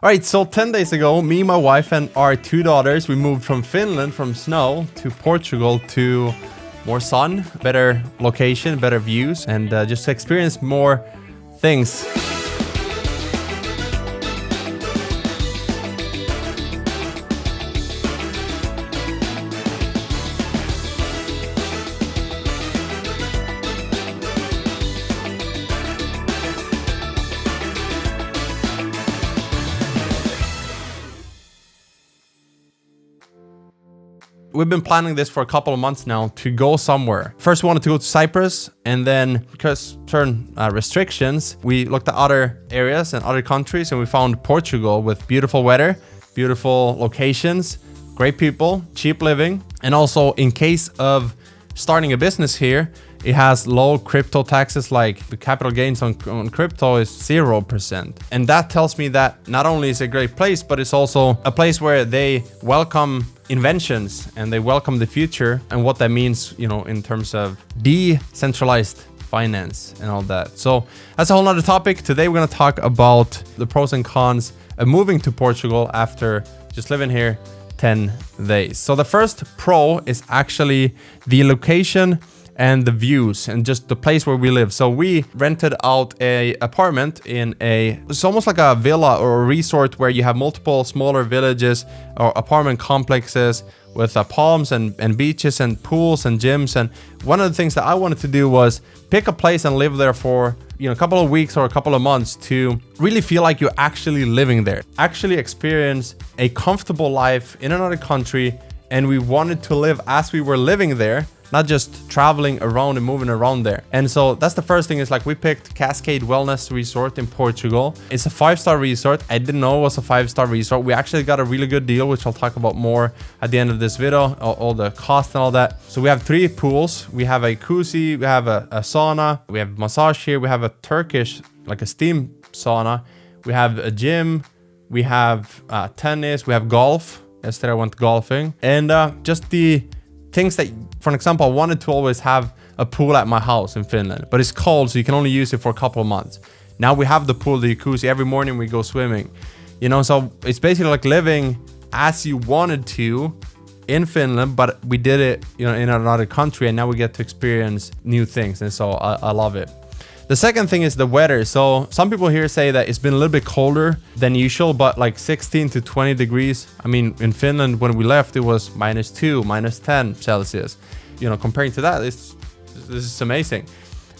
All right, so 10 days ago, me, my wife, and our 2 daughters, we moved from Finland, from snow, to Portugal to more sun, better location, better views, and just to experience more things. We've been planning this for a couple of months now to go somewhere. First, we wanted to go to Cyprus, and then because certain restrictions, we looked at other areas and other countries, and we found Portugal with beautiful weather, beautiful locations, great people, cheap living, and also in case of starting a business here, it has low crypto taxes, like the capital gains on crypto is 0%. And that tells me that not only is it a great place, but it's also a place where they welcome inventions and they welcome the future and what that means, you know, in terms of decentralized finance and all that. So that's a whole nother topic. Today we're going to talk about the pros and cons of moving to Portugal after just living here 10 days. So the first pro is actually the location and the views and just the place where we live. So we rented out a apartment in it's almost like a villa or a resort where you have multiple smaller villages or apartment complexes with palms and beaches and pools and gyms. And one of the things that I wanted to do was pick a place and live there for, you know, a couple of weeks or a couple of months to really feel like you're actually living there, actually experience a comfortable life in another country. And we wanted to live as we were living there, not just traveling around and moving around there. And so that's the first thing, is like we picked Cascade Wellness Resort in Portugal. It's a 5-star resort. I didn't know it was a 5-star resort. We actually got a really good deal, which I'll talk about more at the end of this video, all the cost and all that. So we have 3 pools. We have a jacuzzi, we have a sauna, we have massage here, we have a Turkish, like a steam sauna, we have a gym, we have tennis, we have golf. Yesterday I went golfing. And just the things that, for an example, I wanted to always have a pool at my house in Finland, but it's cold, so you can only use it for a couple of months. Now we have the pool, the jacuzzi. Every morning we go swimming, you know, so it's basically like living as you wanted to in Finland, but we did it, you know, in another country, and now we get to experience new things. And so I love it. The second thing is the weather. So some people here say that it's been a little bit colder than usual, but like 16 to 20 degrees. I mean, in Finland, when we left, it was -2, -10 Celsius. You know, comparing to that, this is amazing.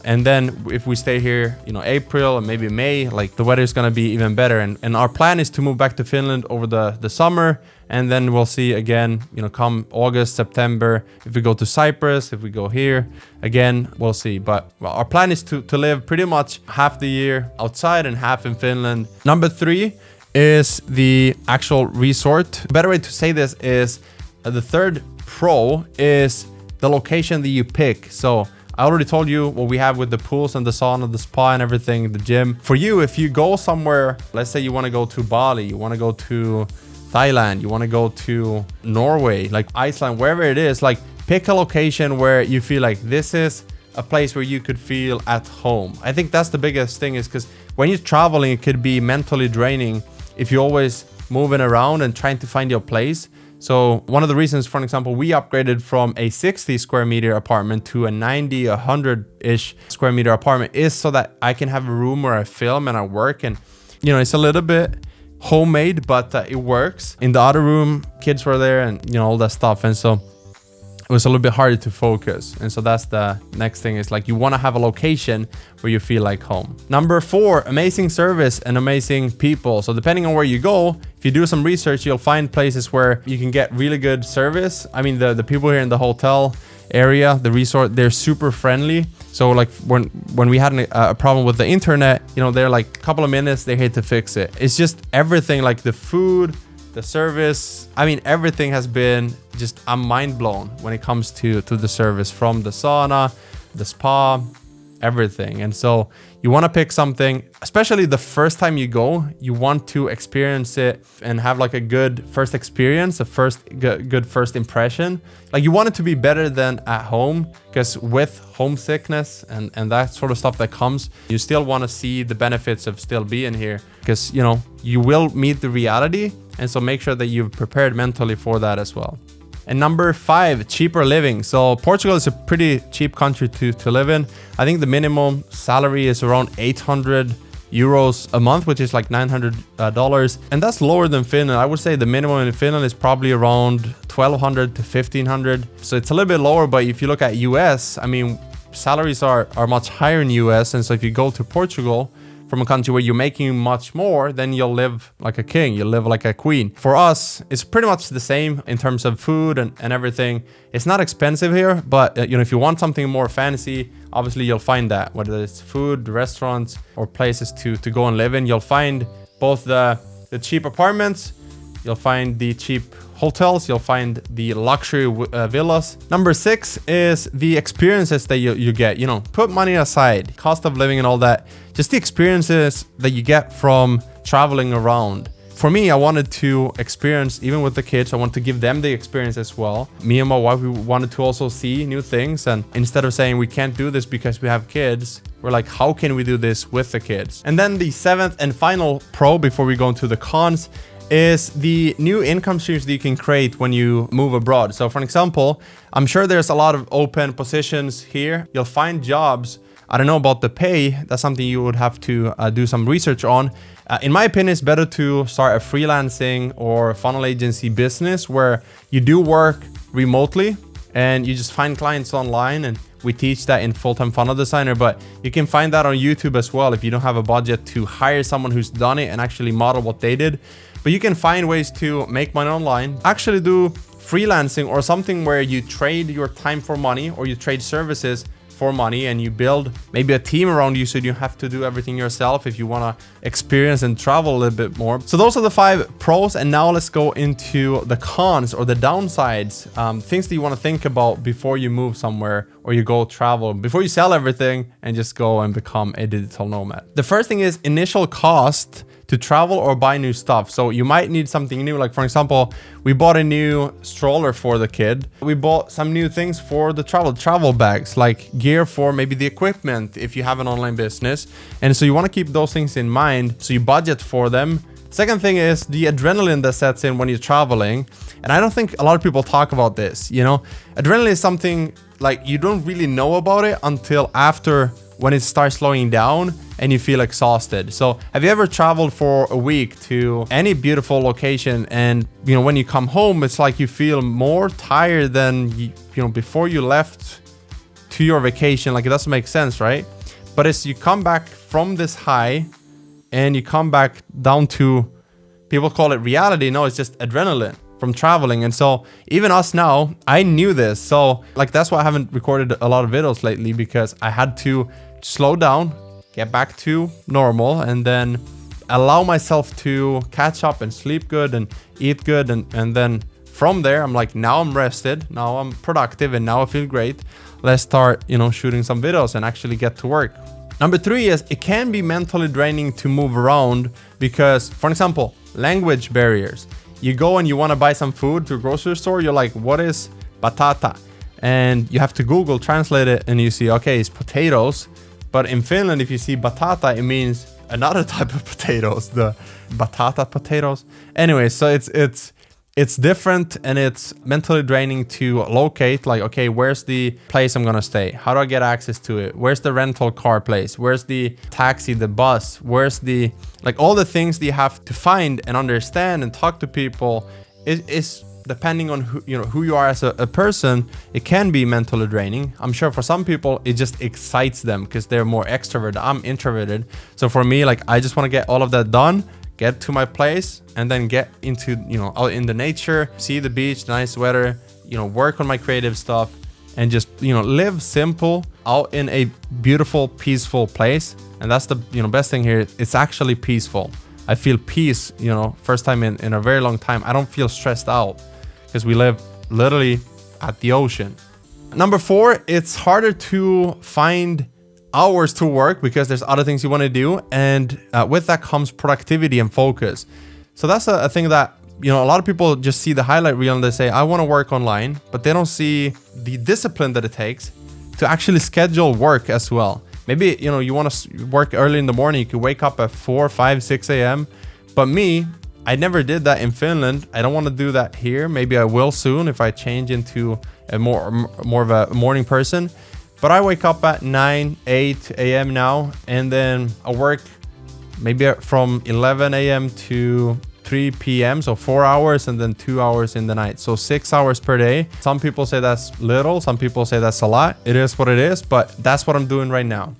And then if we stay here, you know, April and maybe May, like the weather is going to be even better. And our plan is to move back to Finland over the summer. And then we'll see again, you know, come August, September, if we go to Cyprus, if we go here again, we'll see. But our plan is to live pretty much half the year outside and half in Finland. Number 3 is the actual resort. A better way to say this is the third pro is the location that you pick. So I already told you what we have with the pools and the sauna, the spa and everything, the gym. For you, if you go somewhere, let's say you want to go to Bali, you want to go to Thailand, you want to go to Norway, like Iceland, wherever it is, like pick a location where you feel like this is a place where you could feel at home. I think that's the biggest thing, is because when you're traveling, it could be mentally draining if you're always moving around and trying to find your place. So one of the reasons, for example, we upgraded from a 60 square meter apartment to a 90, 100-ish square meter apartment is so that I can have a room where I film and I work. And, you know, it's a little bit homemade, but it works. In the other room, kids were there and, you know, all that stuff. And so it was a little bit harder to focus. And so that's the next thing, is like you want to have a location where you feel like home. Number 4, amazing service and amazing people. So depending on where you go, if you do some research, you'll find places where you can get really good service. I mean, the people here in the hotel area, the resort, they're super friendly. So like when we had a problem with the internet, you know, they're like a couple of minutes, they're here to fix it. It's just everything, like the food, the service. I mean, everything has been just, I'm mind blown when it comes to the service, from the sauna, the spa, everything. And so you want to pick something, especially the first time you go, you want to experience it and have like a good first experience, a good first impression. Like you want it to be better than at home, because with homesickness and that sort of stuff that comes, you still want to see the benefits of still being here, because you know, you will meet the reality. And so make sure that you've prepared mentally for that as well. And number 5, cheaper living. So Portugal is a pretty cheap country to live in. I think the minimum salary is around 800 euros a month, which is like $900. And that's lower than Finland. I would say the minimum in Finland is probably around 1,200 to 1,500. So it's a little bit lower, but if you look at US, I mean, salaries are much higher in US. And so if you go to Portugal, from a country where you're making much more, then you'll live like a king, you'll live like a queen. For us, it's pretty much the same in terms of food and everything. It's not expensive here, but you know, if you want something more fancy, obviously you'll find that, whether it's food, restaurants, or places to go and live in. You'll find both the cheap apartments, you'll find the cheap hotels, you'll find the luxury villas. Number 6 is the experiences that you get. You know, put money aside, cost of living and all that, just the experiences that you get from traveling around. For me, I wanted to experience, even with the kids, I want to give them the experience as well. Me and my wife, we wanted to also see new things. And instead of saying we can't do this because we have kids, we're like, how can we do this with the kids? And then the 7th and final pro before we go into the cons is the new income streams that you can create when you move abroad. So for example, I'm sure there's a lot of open positions here. You'll find jobs. I don't know about the pay. That's something you would have to do some research on. In my opinion, it's better to start a freelancing or funnel agency business where you do work remotely and you just find clients online, and we teach that in Full-Time Funnel Designer, but you can find that on YouTube as well if you don't have a budget to hire someone who's done it and actually model what they did. But you can find ways to make money online, actually do freelancing or something where you trade your time for money, or you trade services for money, and you build maybe a team around you so you don't have to do everything yourself if you want to experience and travel a little bit more. So those are the 5 pros, and now let's go into the cons or the downsides, things that you want to think about before you move somewhere or you go travel, before you sell everything and just go and become a digital nomad. The first thing is initial cost to travel or buy new stuff. So you might need something new. Like for example, we bought a new stroller for the kid. We bought some new things for the travel bags, like gear for maybe the equipment if you have an online business. And so you want to keep those things in mind, so you budget for them. Second thing is the adrenaline that sets in when you're traveling. And I don't think a lot of people talk about this, you know. Adrenaline is something like you don't really know about it until after, when it starts slowing down and you feel exhausted. So have you ever traveled for a week to any beautiful location, and you know, when you come home, it's like you feel more tired than you know before you left to your vacation? Like, it doesn't make sense, right? But as you come back from this high and you come back down to, people call it reality. No, it's just adrenaline from traveling. And so even us now, I knew this. So like, that's why I haven't recorded a lot of videos lately, because I had to slow down, get back to normal, and then allow myself to catch up and sleep good and eat good. And then from there, I'm like, now I'm rested, now I'm productive, and now I feel great. Let's start, you know, shooting some videos and actually get to work. Number 3 is it can be mentally draining to move around because, for example, language barriers. You go and you want to buy some food to a grocery store. You're like, what is batata? And you have to Google translate it, and you see, okay, it's potatoes. But in Finland, if you see batata, it means another type of potatoes, the batata potatoes. Anyway, so it's different, and it's mentally draining to locate, like, okay, where's the place I'm gonna stay? How do I get access to it? Where's the rental car place? Where's the taxi, the bus? Where's the, like, all the things that you have to find and understand and talk to people is depending on who you are as a person. It can be mentally draining. I'm sure for some people it just excites them because they're more extroverted. I'm introverted. So for me, like, I just want to get all of that done, get to my place, and then get into, out in the nature, see the beach, nice weather, work on my creative stuff, and just, live simple out in a beautiful, peaceful place. And that's the, best thing here. It's actually peaceful. I feel peace, first time in a very long time. I don't feel stressed out because we live literally at the ocean. Number 4, it's harder to find hours to work because there's other things you want to do. And with that comes productivity and focus. So that's a thing that, you know, a lot of people just see the highlight reel and they say, I want to work online, but they don't see the discipline that it takes to actually schedule work as well. Maybe, you know, you want to work early in the morning. You could wake up at 4, 5, 6 a.m. But me, I never did that in Finland. I don't want to do that here. Maybe I will soon if I change into a more of a morning person. But I wake up at 9, 8 a.m. now, and then I work maybe from 11 a.m. to 3 p.m. So 4 hours and then 2 hours in the night. So 6 hours per day. Some people say that's little. Some people say that's a lot. It is what it is, but that's what I'm doing right now.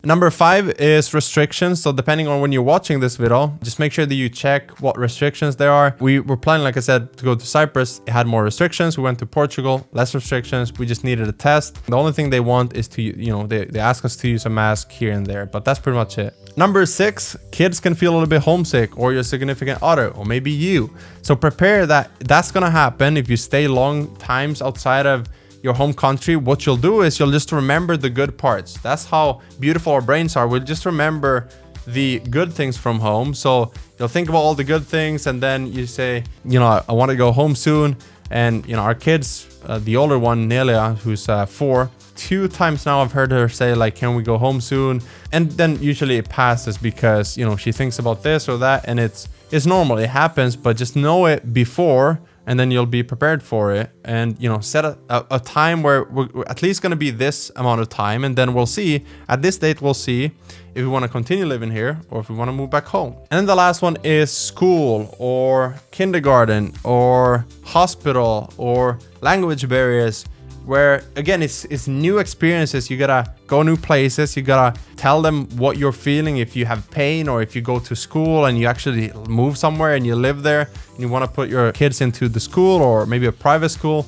Number 5 is restrictions. So depending on when you're watching this video, just make sure that you check what restrictions there are. We were planning, like I said, to go to Cyprus. It had more restrictions. We went to Portugal, less restrictions. We just needed a test. The only thing they want is to, you know, they ask us to use a mask here and there, but that's pretty much it. Number 6, kids can feel a little bit homesick, or your significant other, or maybe you. So prepare that that's gonna happen if you stay long times outside of your home country. What you'll do is you'll just remember the good parts. That's how beautiful our brains are. We'll just remember the good things from home. So you'll think about all the good things, and then you say, you know, I want to go home soon. And, you know, our kids, the older one, Nelia, who's 4, 2 times now I've heard her say, like, can we go home soon? And then usually it passes because, you know, she thinks about this or that, and it's normal. It happens, but just know it before, and then you'll be prepared for it. And, you know, set a time where we're at least going to be this amount of time. And then we'll see, at this date, we'll see if we want to continue living here or if we want to move back home. And then the last one is school or kindergarten or hospital or language barriers, where again, it's new experiences. You gotta go new places. You gotta tell them what you're feeling if you have pain, or if you go to school and you actually move somewhere and you live there and you want to put your kids into the school or maybe a private school.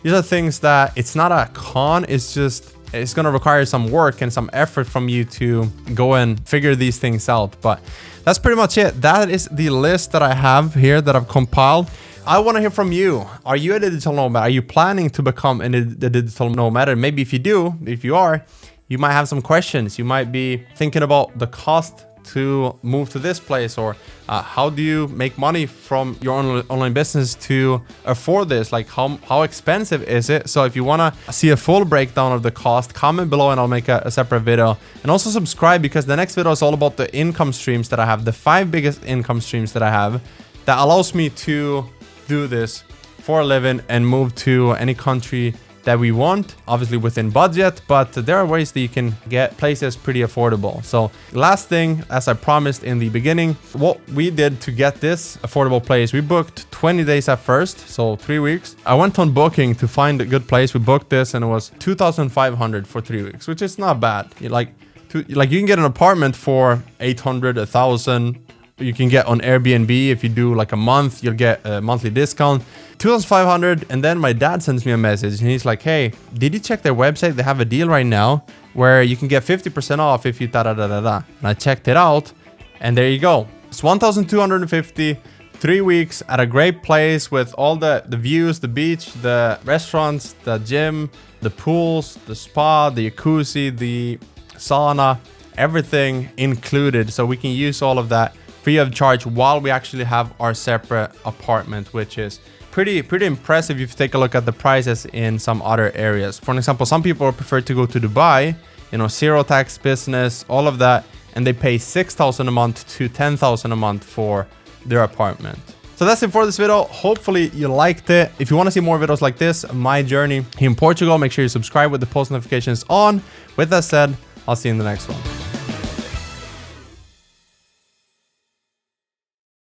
These are things that it's not a con. It's just, it's going to require some work and some effort from you to go and figure these things out. But that's pretty much it. That is the list that I have here that I've compiled. I want to hear from you. Are you a digital nomad? Are you planning to become a digital nomad? And maybe if you are, you might have some questions. You might be thinking about the cost to move to this place, or how do you make money from your online business to afford this? Like how expensive is it? So if you want to see a full breakdown of the cost, comment below and I'll make a separate video. And also subscribe, because the next video is all about the income streams that I have, the 5 biggest income streams that I have that allows me to do this for a living and move to any country that we want, obviously within budget, but there are ways that you can get places pretty affordable. So last thing, as I promised in the beginning, what we did to get this affordable place, we booked 20 days at first, so 3 weeks. I went on Booking to find a good place. We booked this and it was 2,500 for 3 weeks, which is not bad. You can get an apartment for 800, 1,000. You can get on Airbnb. If you do like a month, you'll get a monthly discount. 2,500. And then my dad sends me a message and he's like, hey, did you check their website? They have a deal right now where you can get 50% off if you da-da-da-da-da. And I checked it out and there you go. It's 1,250, 3 weeks at a great place with all the views, the beach, the restaurants, the gym, the pools, the spa, the jacuzzi, the sauna, everything included. So we can use all of that free of charge while we actually have our separate apartment, which is pretty impressive if you take a look at the prices in some other areas. For example, some people prefer to go to Dubai, you know, zero tax business, all of that, and they pay 6,000 a month to 10,000 a month for their apartment. So that's it for this video. Hopefully you liked it. If you want to see more videos like this, my journey here in Portugal, make sure you subscribe with the post notifications on. With that said, I'll see you in the next one.